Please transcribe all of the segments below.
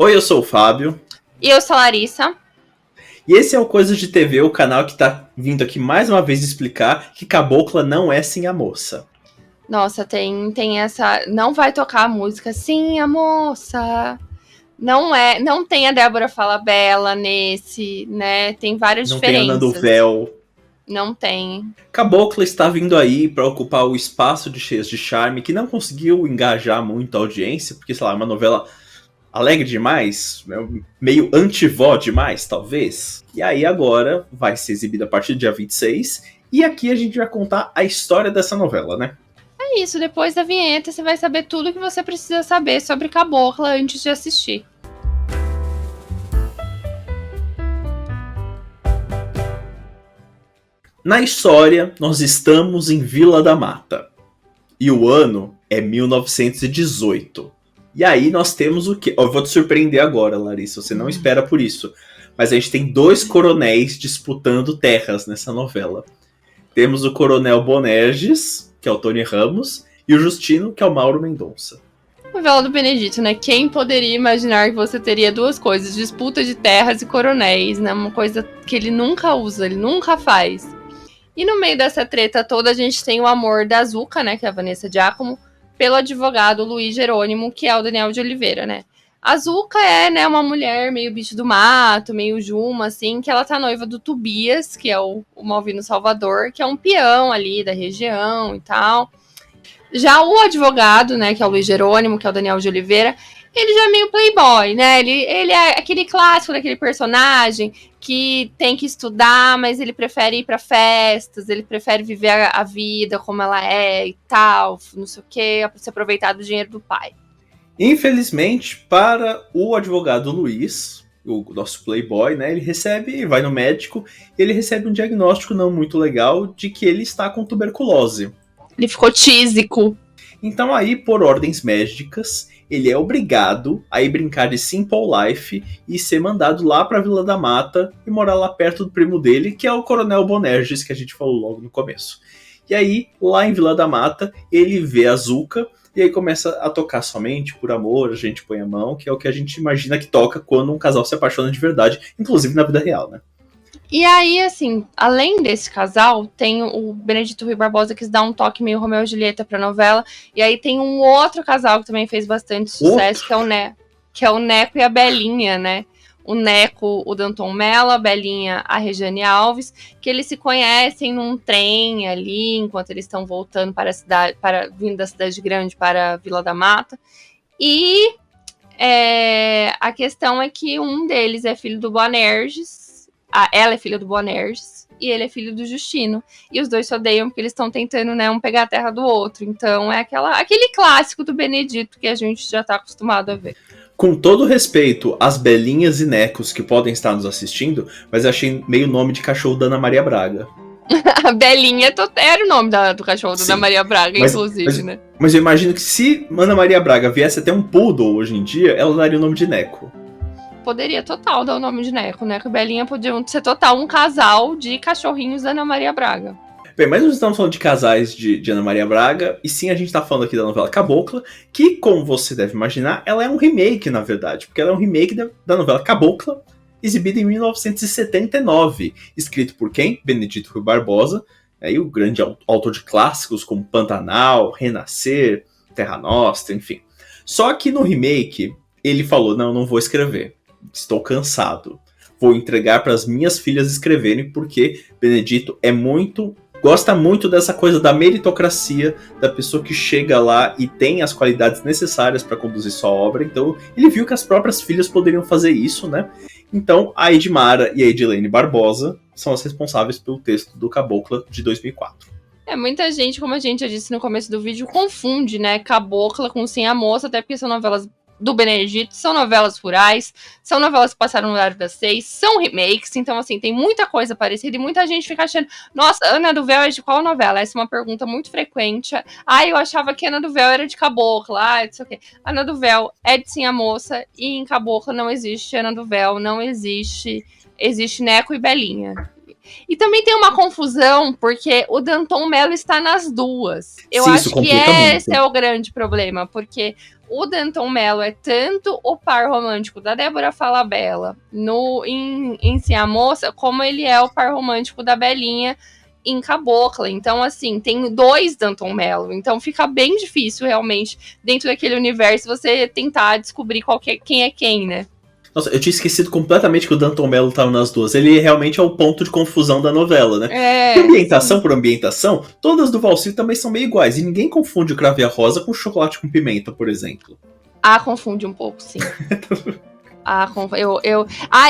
Oi, eu sou o Fábio. E eu sou a Larissa. E esse é o Coisas de TV, o canal que tá vindo aqui mais uma vez explicar que Cabocla não é sim a moça. Nossa, tem essa... Não vai tocar a música Sim, a moça. Não tem a Débora Falabella nesse, né? Tem várias Não tem a Nando diferenças. Véu. Não tem. Cabocla está vindo aí para ocupar o espaço de Cheias de Charme, que não conseguiu engajar muito a audiência, porque, sei lá, é uma novela alegre demais, meio antivó demais, talvez. E aí agora vai ser exibida a partir do dia 26, e aqui a gente vai contar a história dessa novela, né? É isso, depois da vinheta você vai saber tudo o que você precisa saber sobre Cabocla antes de assistir. Na história, nós estamos em Vila da Mata. E o ano é 1918. E aí nós temos o quê? Eu vou te surpreender agora, Larissa, você não espera por isso. Mas a gente tem dois coronéis disputando terras nessa novela. Temos o Coronel Bonerges, que é o Tony Ramos, e o Justino, que é o Mauro Mendonça. Novela do Benedito, né? Quem poderia imaginar que você teria duas coisas, disputa de terras e coronéis, né? Uma coisa que ele nunca usa, ele nunca faz. E no meio dessa treta toda, a gente tem o amor da Azuca, né, que é a Vanessa Giacomo, pelo advogado Luiz Jerônimo, que é o Daniel de Oliveira, né. A Azuca é, né, uma mulher meio bicho do mato, meio Juma, assim, que ela tá noiva do Tobias, que é o Malvino Salvador, que é um peão ali da região e tal. Já o advogado, né, que é o Luiz Jerônimo, que é o Daniel de Oliveira, ele já é meio playboy, né? Ele é aquele clássico daquele personagem que tem que estudar, mas ele prefere ir para festas, ele prefere viver a vida como ela é e tal, não sei o quê, se aproveitar do dinheiro do pai. Infelizmente, para o advogado Luiz, o nosso playboy, né, ele vai no médico, e ele recebe um diagnóstico não muito legal de que ele está com tuberculose. Ele ficou tísico. Então aí, por ordens médicas, ele é obrigado a ir brincar de Simple Life e ser mandado lá pra Vila da Mata e morar lá perto do primo dele, que é o Coronel Bonerges, que a gente falou logo no começo. E aí, lá em Vila da Mata, ele vê a Azuca e aí começa a tocar Somente por Amor, A Gente Põe a Mão, que é o que a gente imagina que toca quando um casal se apaixona de verdade, inclusive na vida real, né? E aí, assim, além desse casal, tem o Benedito Rui Barbosa, que dá um toque meio Romeu e Julieta pra novela. E aí tem um outro casal que também fez bastante sucesso, que é o Neco e a Belinha, né? O Neco, o Danton Mello, a Belinha, a Regiane Alves, que eles se conhecem num trem ali, enquanto eles estão voltando para a cidade, vindo da cidade grande para a Vila da Mata. E a questão é que um deles é filho do Boanerges, ela é filha do Boanerges e ele é filho do Justino. E os dois se odeiam porque eles estão tentando, né, um pegar a terra do outro. Então é aquele clássico do Benedito que a gente já tá acostumado a ver. Com todo respeito às Belinhas e Necos que podem estar nos assistindo, mas eu achei meio nome de cachorro da Ana Maria Braga. A Belinha era o nome do cachorro da Ana Maria Braga, inclusive, né? Mas eu imagino que se Ana Maria Braga viesse até um poodle hoje em dia, ela daria o nome de Neco. Poderia total dar o nome de Neco. Neco e Belinha podiam ser total um casal de cachorrinhos da Ana Maria Braga. Bem, mas nós estamos falando de casais de Ana Maria Braga, e sim, a gente está falando aqui da novela Cabocla, que, como você deve imaginar, ela é um remake, na verdade, porque ela é um remake da novela Cabocla, exibida em 1979, escrito por quem? Benedito Rui Barbosa, aí o grande autor de clássicos como Pantanal, Renascer, Terra Nostra, enfim. Só que no remake, ele falou, não vou escrever. Estou cansado. Vou entregar para as minhas filhas escreverem, porque Benedito gosta muito dessa coisa da meritocracia, da pessoa que chega lá e tem as qualidades necessárias para conduzir sua obra. Então ele viu que as próprias filhas poderiam fazer isso, né? Então a Edmara e a Edilene Barbosa são as responsáveis pelo texto do Cabocla de 2004. Muita gente, como a gente já disse no começo do vídeo, confunde, né, Cabocla com Sim a Moça, até porque são novelas do Benedito, são novelas rurais, são novelas que passaram no horário das 6, são remakes, então assim, tem muita coisa parecida e muita gente fica achando, nossa, Ana do Véu é de qual novela? Essa é uma pergunta muito frequente. Eu achava que Ana do Véu era de Cabocla, não sei o quê. Ana do Véu é de Sim a Moça e em Cabocla não existe Ana do Véu, não existe Neco e Belinha. E também tem uma confusão, porque o Danton Mello está nas duas. Eu acho que esse é o grande problema, porque o Danton Mello é tanto o par romântico da Débora Falabella em Sim a Moça, como ele é o par romântico da Belinha em Cabocla. Então, assim, tem 2 Danton Mello. Então fica bem difícil, realmente, dentro daquele universo, você tentar descobrir quem é quem, né? Nossa, eu tinha esquecido completamente que o Danton Mello tava nas duas. Ele realmente é o ponto de confusão da novela, né? E ambientação por ambientação, todas do Valsir também são meio iguais. E ninguém confunde o Crave a Rosa com chocolate com pimenta, por exemplo. Confunde um pouco, sim.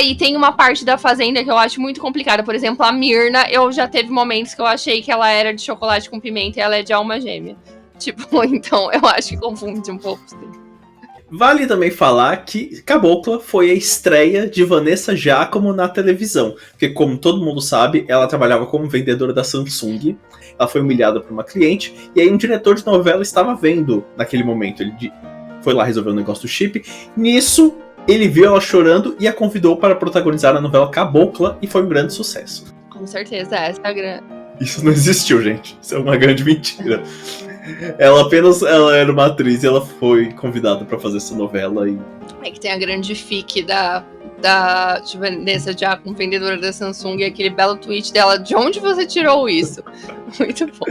E tem uma parte da Fazenda que eu acho muito complicada. Por exemplo, a Mirna, eu já teve momentos que eu achei que ela era de chocolate com pimenta e ela é de alma gêmea. Tipo, então eu acho que confunde um pouco, sim. Vale também falar que Cabocla foi a estreia de Vanessa Giacomo na televisão. Porque, como todo mundo sabe, ela trabalhava como vendedora da Samsung. Ela foi humilhada por uma cliente. E aí um diretor de novela estava vendo naquele momento. Ele foi lá resolver o negócio do chip. Nisso, ele viu ela chorando e a convidou para protagonizar a novela Cabocla. E foi um grande sucesso. Com certeza, essa é a grande... Isso não existiu, gente. Isso é uma grande mentira. Ela era uma atriz e ela foi convidada pra fazer essa novela. É que tem a grande fic da Vanessa Giacomo, vendedora da Samsung, e aquele belo tweet dela, de onde você tirou isso? Muito bom.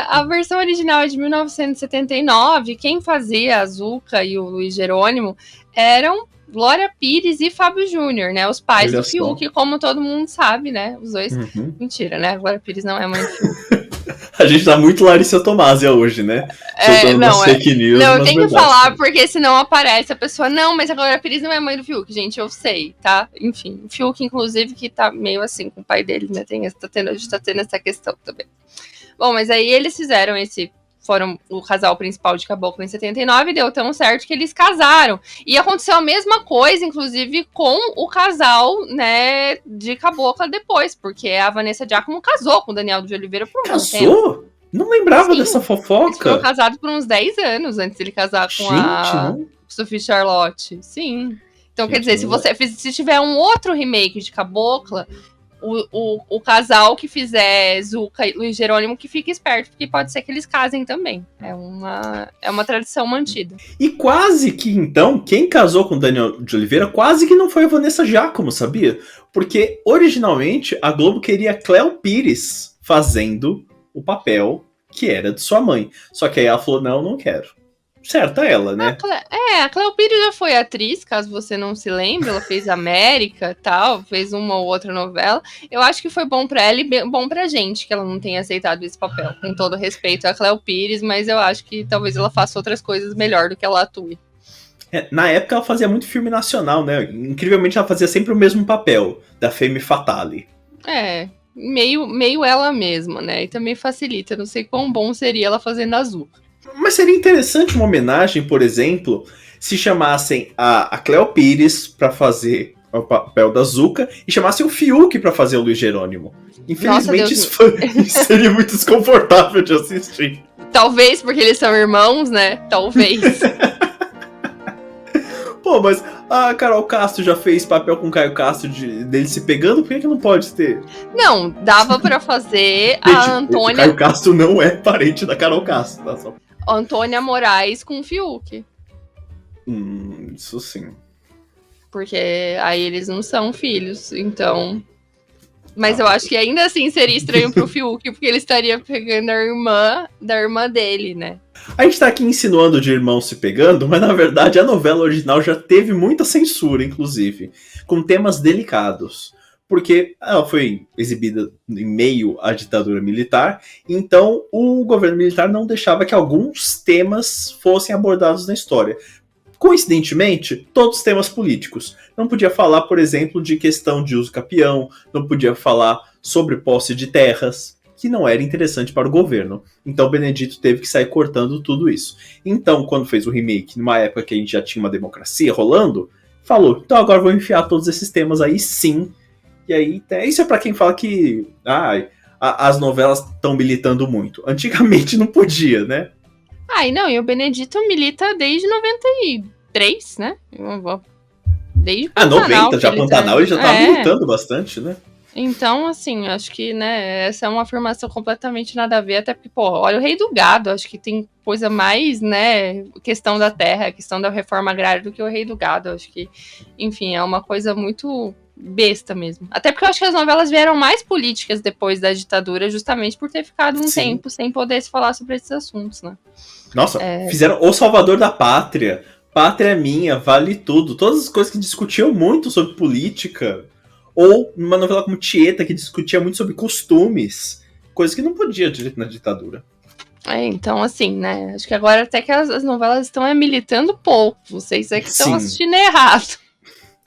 A versão original é de 1979, quem fazia a Zucca e o Luiz Jerônimo eram Glória Pires e Fábio Júnior, né? Os pais do Fiuk, como todo mundo sabe, né? Os dois. Mentira, né? Glória Pires não é mãe do Fiuk. A gente tá muito Larissa Tomásia hoje, né? Fake news. Não, eu tenho que falar, porque senão aparece a pessoa. Não, mas a Glória Pires não é mãe do Fiuk, gente, eu sei, tá? Enfim, o Fiuk, inclusive, que tá meio assim com o pai dele, né? A gente tá tendo essa questão também. Bom, mas aí eles fizeram foram o casal principal de Cabocla em 79, e deu tão certo que eles casaram. E aconteceu a mesma coisa, inclusive, com o casal, né, de Cabocla depois, porque a Vanessa Giacomo casou com o Daniel de Oliveira por um tempo. Casou? Não lembrava dessa fofoca. Eles foram casados por uns 10 anos antes dele casar com a Sophie Charlotte. Sim. Então, quer dizer, se tiver um outro remake de Cabocla, o casal que fizer Zucca e Luiz Jerônimo que fique esperto, porque pode ser que eles casem também. É uma tradição mantida. E quase que, então, quem casou com Daniel de Oliveira, quase que não foi a Vanessa Giacomo, sabia? Porque, originalmente, a Globo queria Cléo Pires fazendo o papel que era de sua mãe. Só que aí ela falou, não quero. Certa ela, né? A Cléo Pires já foi atriz, caso você não se lembre. Ela fez América e tal, fez uma ou outra novela. Eu acho que foi bom pra ela e bom pra gente que ela não tenha aceitado esse papel. Com todo respeito a Cléo Pires, mas eu acho que talvez ela faça outras coisas melhor do que ela atue. Na época ela fazia muito filme nacional, né? Incrivelmente ela fazia sempre o mesmo papel, da Femme Fatale. Meio ela mesma, né? E também facilita. Não sei quão bom seria ela fazendo Azul. Mas seria interessante uma homenagem, por exemplo, se chamassem a Cléo Pires pra fazer o papel da Zucca e chamassem o Fiuk pra fazer o Luiz Jerônimo. Infelizmente isso seria muito desconfortável de assistir. Talvez porque eles são irmãos, né? Talvez. Pô, mas a Carol Castro já fez papel com o Caio Castro dele se pegando, por que não pode ter? Não, dava pra fazer a Antônia... O Caio Castro não é parente da Carol Castro, tá? Só... Antônia Moraes com o Fiuk. Isso sim. Porque aí eles não são filhos, então... Mas eu acho que ainda assim seria estranho pro Fiuk, porque ele estaria pegando a irmã da irmã dele, né? A gente tá aqui insinuando de irmãos se pegando, mas na verdade a novela original já teve muita censura, inclusive, com temas delicados. Porque ela foi exibida em meio à ditadura militar, então o governo militar não deixava que alguns temas fossem abordados na história. Coincidentemente, todos os temas políticos. Não podia falar, por exemplo, de questão de uso capião, não podia falar sobre posse de terras, que não era interessante para o governo. Então Benedito teve que sair cortando tudo isso. Então, quando fez o remake, numa época que a gente já tinha uma democracia rolando, falou, então agora vou enfiar todos esses temas aí sim. E aí, isso é para quem fala que as novelas estão militando muito. Antigamente não podia, né? E o Benedito milita desde 93, né? Desde Pantanal. 90, já Pantanal ele já tava militando bastante, né? Então, assim, acho que, né, essa é uma afirmação completamente nada a ver, até porque, pô, olha o Rei do Gado, acho que tem coisa mais, né, questão da terra, questão da reforma agrária do que o Rei do Gado, acho que, enfim, é uma coisa muito besta mesmo. Até porque eu acho que as novelas vieram mais políticas depois da ditadura, justamente por ter ficado um Sim. tempo sem poder se falar sobre esses assuntos, né. Nossa, fizeram O Salvador da Pátria, Pátria é Minha, Vale Tudo, todas as coisas que discutiam muito sobre política. Ou uma novela como Tieta, que discutia muito sobre costumes, coisas que não podia direito na ditadura. Então, assim, né, acho que agora até que as novelas estão militando pouco, vocês é que estão assistindo errado.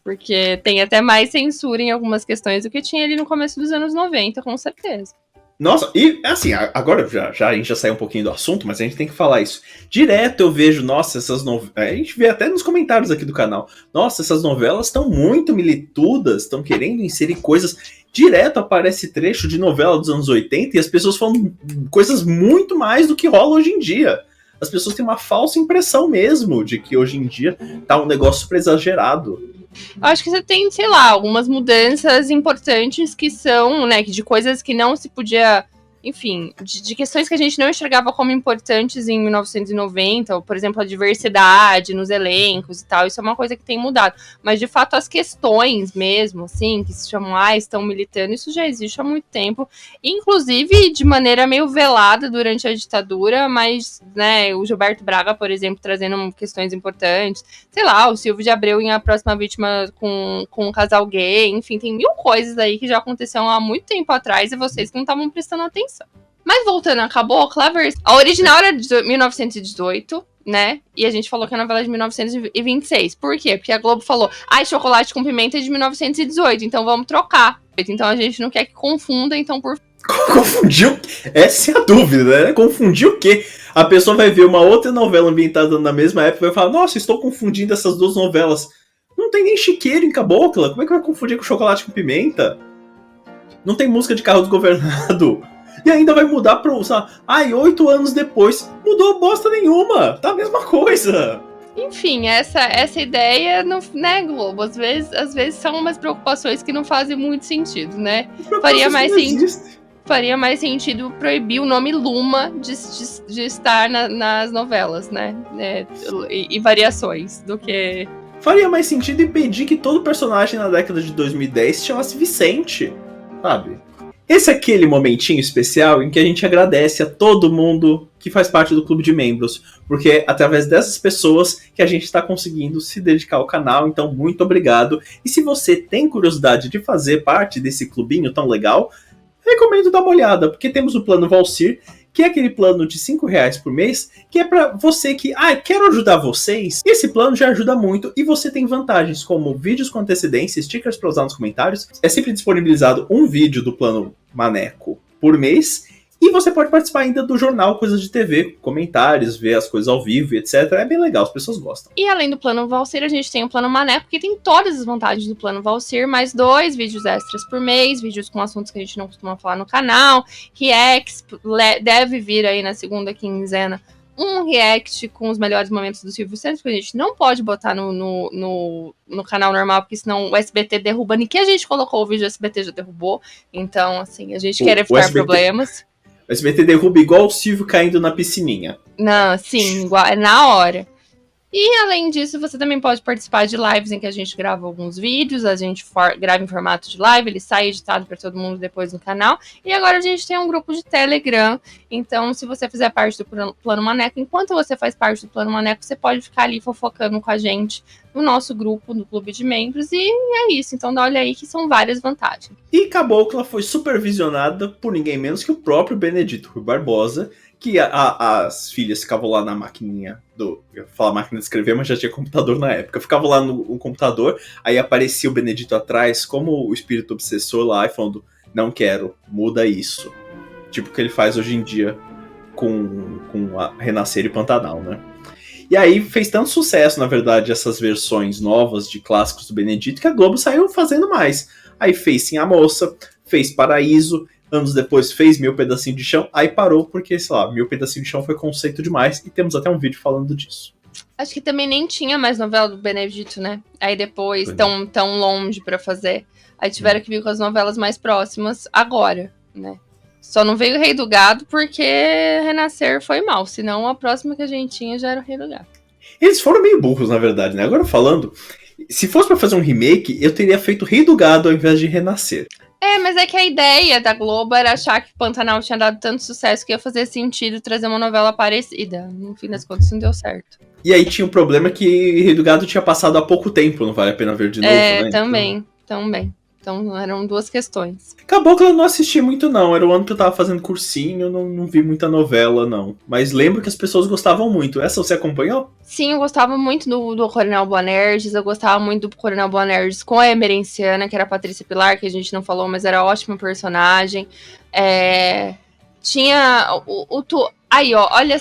Porque tem até mais censura em algumas questões do que tinha ali no começo dos anos 90, com certeza. Nossa, e assim, agora já a gente já saiu um pouquinho do assunto, mas a gente tem que falar isso. Direto eu vejo, nossa, essas novelas. A gente vê até nos comentários aqui do canal. Nossa, essas novelas estão muito militudas, estão querendo inserir coisas. Direto aparece trecho de novela dos anos 80 e as pessoas falam coisas muito mais do que rola hoje em dia. As pessoas têm uma falsa impressão mesmo de que hoje em dia tá um negócio super exagerado. Acho que você tem, sei lá, algumas mudanças importantes que são, né, de coisas que não se podia, enfim, de questões que a gente não enxergava como importantes em 1990, ou, por exemplo, a diversidade nos elencos e tal, isso é uma coisa que tem mudado. Mas, de fato, as questões mesmo, assim, que se chamam, estão militando, isso já existe há muito tempo, inclusive de maneira meio velada durante a ditadura, mas, né, o Gilberto Braga, por exemplo, trazendo questões importantes, sei lá, o Silvio de Abreu em A Próxima Vítima com um casal gay, enfim, tem mil coisas aí que já aconteceram há muito tempo atrás e vocês que não estavam prestando atenção. Mas voltando a Cabocla, a original era de 1918, né? E a gente falou que a novela é de 1926. Por quê? Porque a Globo falou, Chocolate com Pimenta é de 1918, então vamos trocar. Então a gente não quer que confunda, então por Confundiu? Essa é a dúvida, né? Confundiu o quê? A pessoa vai ver uma outra novela ambientada na mesma época e vai falar, nossa, estou confundindo essas duas novelas. Não tem nem chiqueiro em Cabocla. Como é que vai confundir com Chocolate com Pimenta? Não tem música de carro desgovernado. E ainda vai mudar pra, 8 anos depois. Mudou bosta nenhuma. Tá a mesma coisa. Enfim, essa ideia, não, né, Globo? Às vezes são umas preocupações que não fazem muito sentido, né? Faria mais sentido proibir o nome Luma de estar nas novelas, né? E variações do que... Faria mais sentido impedir que todo personagem na década de 2010 se chamasse Vicente, sabe? Esse é aquele momentinho especial em que a gente agradece a todo mundo que faz parte do clube de membros, porque é através dessas pessoas que a gente está conseguindo se dedicar ao canal, então muito obrigado. E se você tem curiosidade de fazer parte desse clubinho tão legal, recomendo dar uma olhada, porque temos o plano Valcir, que é aquele plano de R$5 por mês, que é para você que, quero ajudar vocês. Esse plano já ajuda muito e você tem vantagens como vídeos com antecedência, stickers para usar nos comentários. É sempre disponibilizado um vídeo do plano Maneco por mês. E você pode participar ainda do jornal Coisas de TV, comentários, ver as coisas ao vivo, etc. É bem legal, as pessoas gostam. E além do plano Valcir, a gente tem o plano Maneco, que tem todas as vantagens do plano Valcir, mais 2 vídeos extras por mês, vídeos com assuntos que a gente não costuma falar no canal, reacts, deve vir aí na segunda quinzena um react com os melhores momentos do Silvio Santos, que a gente não pode botar no canal normal, porque senão o SBT derruba, nem que a gente colocou o vídeo, o SBT já derrubou, então assim, a gente quer evitar problemas. O SBT derruba igual o Silvio caindo na piscininha. Não, sim, igual, é na hora. E além disso, você também pode participar de lives em que a gente grava alguns vídeos, a gente grava em formato de live, ele sai editado para todo mundo depois no canal. E agora a gente tem um grupo de Telegram, então se você fizer parte do Plano Maneco, enquanto você faz parte do Plano Maneco, você pode ficar ali fofocando com a gente no nosso grupo, no clube de membros, e é isso. Então dá olha aí que são várias vantagens. E Cabocla foi supervisionada por ninguém menos que o próprio Benedito Rui Barbosa, que as filhas ficavam lá na maquininha eu ia falar máquina de escrever, mas já tinha computador na época. Ficavam lá no computador, aí aparecia o Benedito atrás, como o espírito obsessor lá, e falando, não quero, muda isso. Tipo o que ele faz hoje em dia com a Renascer e Pantanal, né? E aí fez tanto sucesso, na verdade, essas versões novas de clássicos do Benedito, que a Globo saiu fazendo mais. Aí fez Sim a Moça, fez Paraíso, anos depois fez Mil Pedacinho de Chão, aí parou porque, sei lá, Mil Pedacinho de Chão foi conceito demais e temos até um vídeo falando disso. Acho que também nem tinha mais novela do Benedito, né? Aí depois, tão longe pra fazer. Aí tiveram que vir com as novelas mais próximas agora, né? Só não veio o Rei do Gado porque Renascer foi mal. Senão a próxima que a gente tinha já era o Rei do Gado. Eles foram meio burros, na verdade, né? Agora falando, se fosse pra fazer um remake, eu teria feito Rei do Gado ao invés de Renascer. Mas é que a ideia da Globo era achar que Pantanal tinha dado tanto sucesso que ia fazer sentido trazer uma novela parecida. No fim das contas, não deu certo. E aí tinha o problema que Rei do Gado tinha passado há pouco tempo, não vale a pena ver de novo, né? Também. Então eram duas questões. Cabocla eu não assisti muito, não. Era o ano que eu tava fazendo cursinho, não vi muita novela, não. Mas lembro que as pessoas gostavam muito. Essa você acompanhou? Sim, eu gostava muito do Coronel Boanerges. Eu gostava muito do Coronel Boanerges com a Emerenciana, que era a Patrícia Pilar, que a gente não falou, mas era ótima personagem. Tinha aí, ó, olha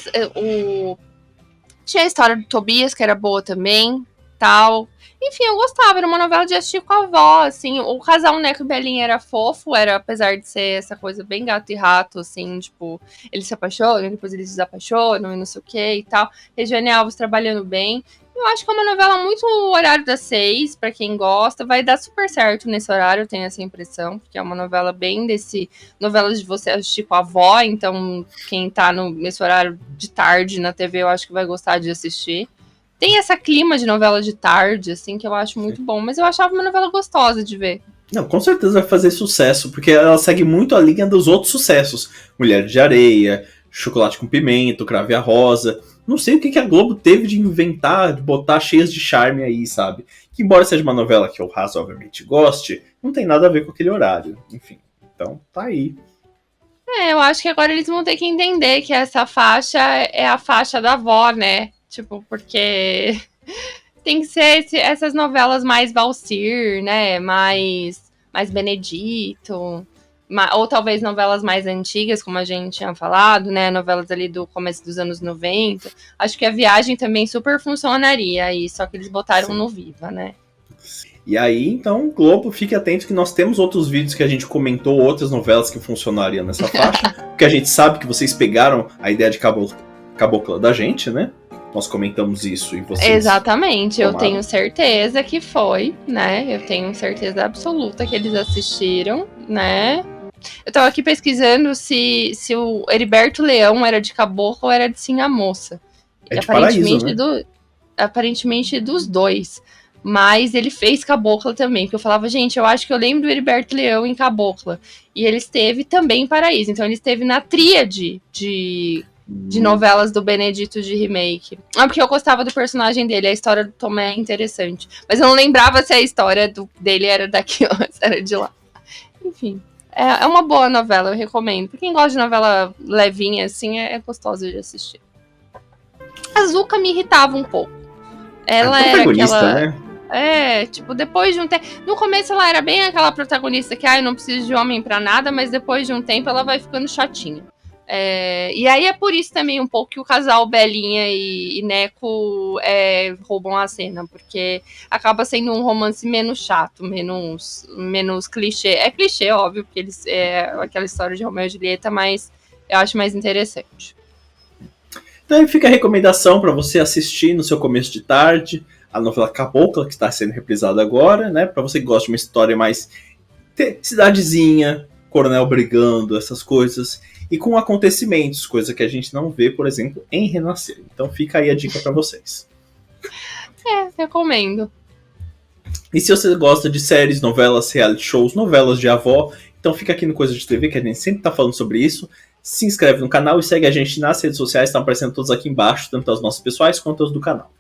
tinha a história do Tobias, que era boa também, tal. Enfim, eu gostava, era uma novela de assistir com a avó, assim, o casal Neco e Belinha era fofo, apesar de ser essa coisa bem gato e rato, assim, tipo, eles se apaixonam, depois eles desapaixonam e não sei o que e tal. Regiane Alves trabalhando bem. Eu acho que é uma novela muito horário das 6, pra quem gosta, vai dar super certo nesse horário, eu tenho essa impressão, porque é uma novela bem novela de você assistir com a avó, então quem tá nesse horário de tarde na TV, eu acho que vai gostar de assistir. Tem essa clima de novela de tarde, assim, que eu acho muito bom. Mas eu achava uma novela gostosa de ver. Não, com certeza vai fazer sucesso, porque ela segue muito a linha dos outros sucessos. Mulher de Areia, Chocolate com Pimenta, Crave a Rosa. Não sei o que a Globo teve de inventar, de botar cheias de charme aí, sabe? Que embora seja uma novela que eu razoavelmente goste, não tem nada a ver com aquele horário. Enfim, então tá aí. Eu acho que agora eles vão ter que entender que essa faixa é a faixa da avó, né? Tipo, porque tem que ser essas novelas mais Valsir, né? Mais Benedito. Ou talvez novelas mais antigas, como a gente tinha falado, né? Novelas ali do começo dos anos 90. Acho que a Viagem também super funcionaria aí, só que eles botaram no Viva, né? E aí, então, Globo, fique atento que nós temos outros vídeos que a gente comentou, outras novelas que funcionariam nessa faixa, porque a gente sabe que vocês pegaram a ideia de Cabocla da gente, né? Nós comentamos isso e vocês... Exatamente, tomaram. Eu tenho certeza que foi, né? Eu tenho certeza absoluta que eles assistiram, né? Eu tava aqui pesquisando se o Heriberto Leão era de Caboclo ou era de Sim a Moça. É de Paraíso, né? Aparentemente dos dois. Mas ele fez Cabocla também, porque eu falava, gente, eu acho que eu lembro do Heriberto Leão em Cabocla. E ele esteve também em Paraíso. Então ele esteve na tríade de novelas do Benedito de remake. Porque eu gostava do personagem dele, a história do Tomé é interessante. Mas eu não lembrava se a história dele era daqui ou se era de lá. Enfim, é uma boa novela, eu recomendo. Pra quem gosta de novela levinha, assim, é gostosa de assistir. A Zucca me irritava um pouco. Ela era aquela... né? Tipo, depois de um tempo... No começo ela era bem aquela protagonista que, eu não preciso de homem pra nada, mas depois de um tempo ela vai ficando chatinha. E aí é por isso também um pouco que o casal Belinha e Neco roubam a cena, porque acaba sendo um romance menos chato, menos clichê. É clichê, óbvio, porque eles aquela história de Romeu e Julieta, mas eu acho mais interessante. Então aí fica a recomendação para você assistir no seu começo de tarde a novela Cabocla, que está sendo reprisada agora, né? Para você que gosta de uma história mais cidadezinha, coronel brigando, essas coisas, e com acontecimentos, coisa que a gente não vê, por exemplo, em Renascer. Então fica aí a dica para vocês. Recomendo. E se você gosta de séries, novelas, reality shows, novelas de avó, então fica aqui no Coisa de TV, que a gente sempre tá falando sobre isso. Se inscreve no canal e segue a gente nas redes sociais, estão aparecendo todos aqui embaixo, tanto as nossas pessoais quanto as do canal.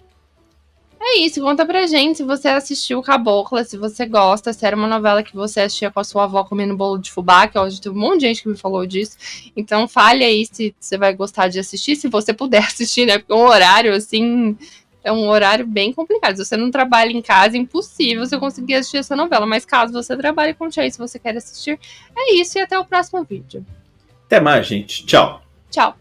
É isso, conta pra gente se você assistiu Cabocla, se você gosta, se era uma novela que você assistia com a sua avó comendo bolo de fubá, que hoje teve um monte de gente que me falou disso. Então fale aí se você vai gostar de assistir, se você puder assistir, né? Porque um horário, assim, é um horário bem complicado. Se você não trabalha em casa, é impossível você conseguir assistir essa novela. Mas caso você trabalhe com Tia, se você quer assistir, é isso e até o próximo vídeo. Até mais, gente. Tchau. Tchau.